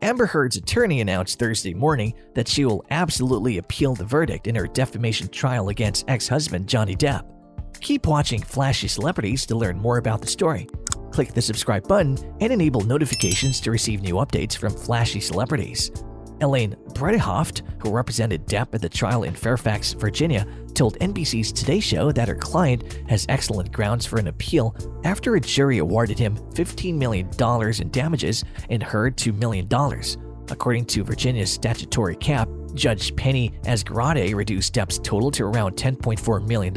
Amber Heard's attorney announced Thursday morning that she will absolutely appeal the verdict in her defamation trial against ex-husband Johnny Depp. Keep watching Flashy Celebrities to learn more about the story. Click the subscribe button and enable notifications to receive new updates from Flashy Celebrities. Elaine Bredehoft, who represented Depp at the trial in Fairfax, Virginia, told NBC's Today Show that her client has excellent grounds for an appeal after a jury awarded him $15 million in damages and Heard $2 million. According to Virginia's statutory cap, Judge Penny Asgarate reduced Depp's total to around $10.4 million.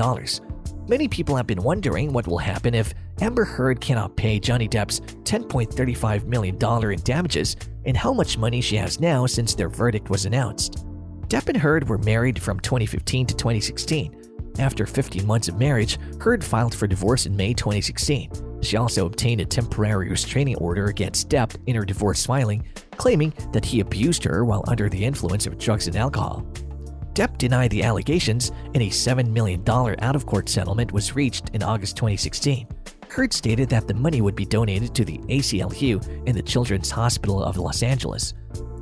Many people have been wondering what will happen if Amber Heard cannot pay Johnny Depp's $10.35 million in damages and how much money she has now since their verdict was announced. Depp and Heard were married from 2015 to 2016. After 15 months of marriage, Heard filed for divorce in May 2016. She also obtained a temporary restraining order against Depp in her divorce filing, claiming that he abused her while under the influence of drugs and alcohol. Depp denied the allegations, and a $7 million out-of-court settlement was reached in August 2016. Heard stated that the money would be donated to the ACLU and the Children's Hospital of Los Angeles.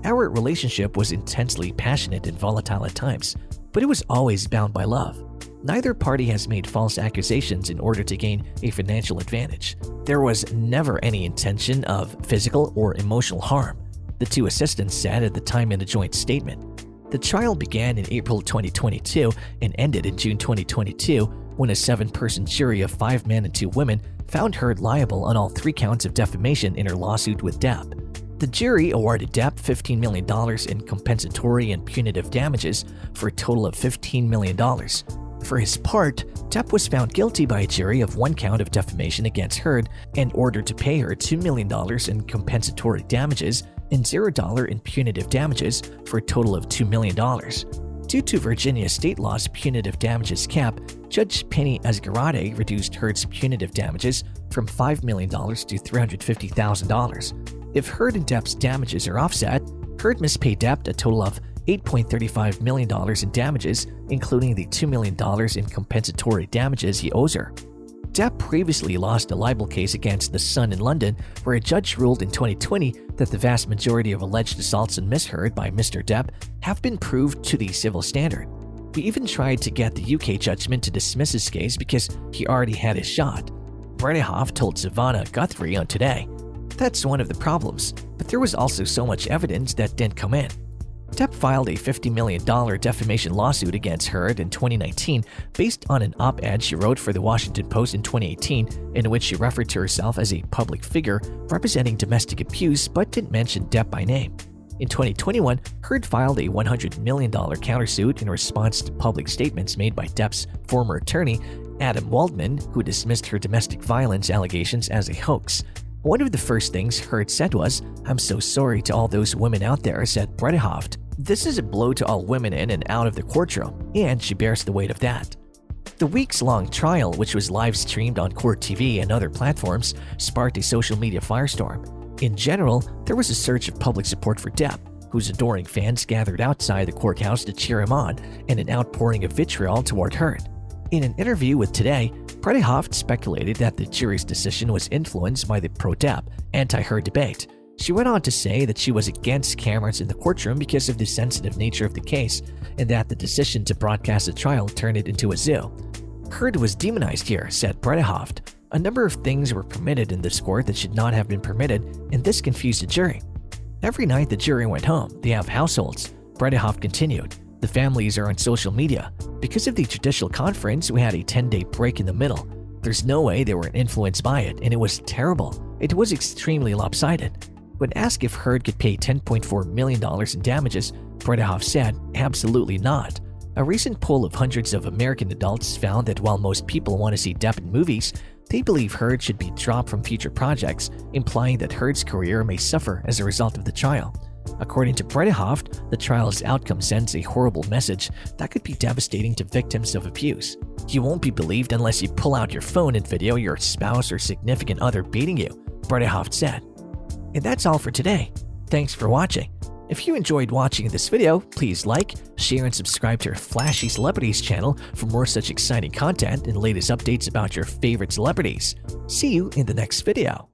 Our relationship was intensely passionate and volatile at times, but it was always bound by love. Neither party has made false accusations in order to gain a financial advantage. There was never any intention of physical or emotional harm, the two assistants said at the time in a joint statement. The trial began in April 2022 and ended in June 2022 when a 7-person jury of 5 men and 2 women found Heard liable on all 3 counts of defamation in her lawsuit with Depp. The jury awarded Depp $15 million in compensatory and punitive damages for a total of $15 million. For his part, Depp was found guilty by a jury of 1 count of defamation against Heard and ordered to pay her $2 million in compensatory damages and $0 in punitive damages for a total of $2 million. Due to Virginia state law's punitive damages cap, Judge Penny Asgarate reduced Heard's punitive damages from $5 million to $350,000. If Heard and Depp's damages are offset, Heard must pay Depp a total of $8.35 million in damages, including the $2 million in compensatory damages he owes her. Depp previously lost a libel case against The Sun in London, where a judge ruled in 2020 that the vast majority of alleged assaults on Miss Heard by Mr. Depp have been proved to the civil standard. He even tried to get the UK judgment to dismiss his case because he already had his shot. Bredehoft told Savannah Guthrie on Today, "That's one of the problems, but there was also so much evidence that didn't come in." Depp filed a $50 million defamation lawsuit against Heard in 2019 based on an op-ed she wrote for The Washington Post in 2018 in which she referred to herself as a public figure representing domestic abuse but didn't mention Depp by name. In 2021, Heard filed a $100 million countersuit in response to public statements made by Depp's former attorney, Adam Waldman, who dismissed her domestic violence allegations as a hoax. One of the first things Heard said was, "I'm so sorry to all those women out there," said Bredehoft. "This is a blow to all women in and out of the courtroom, and she bears the weight of that." The weeks-long trial, which was live-streamed on Court TV and other platforms, sparked a social media firestorm. In general, there was a surge of public support for Depp, whose adoring fans gathered outside the courthouse to cheer him on, and an outpouring of vitriol toward Heard. In an interview with Today, Bredehoft speculated that the jury's decision was influenced by the pro-Depp, anti-Heard debate. She went on to say that she was against cameras in the courtroom because of the sensitive nature of the case, and that the decision to broadcast the trial turned it into a zoo. Heard was demonized here, said Bredehoft. A number of things were permitted in this court that should not have been permitted, and this confused the jury. Every night the jury went home. They have households. Bredehoft continued. The families are on social media. Because of the judicial conference, we had a 10-day break in the middle. There's no way they were influenced by it, and it was terrible. It was extremely lopsided. When asked if Heard could pay $10.4 million in damages, Bredehoft said, "Absolutely not." A recent poll of hundreds of American adults found that while most people want to see Depp in movies, they believe Heard should be dropped from future projects, implying that Heard's career may suffer as a result of the trial. According to Bredehoft, the trial's outcome sends a horrible message that could be devastating to victims of abuse. You won't be believed unless you pull out your phone and video your spouse or significant other beating you, Bredehoft said. And that's all for today. Thanks for watching. If you enjoyed watching this video, please like, share, and subscribe to our Flashy Celebrities channel for more such exciting content and latest updates about your favorite celebrities. See you in the next video.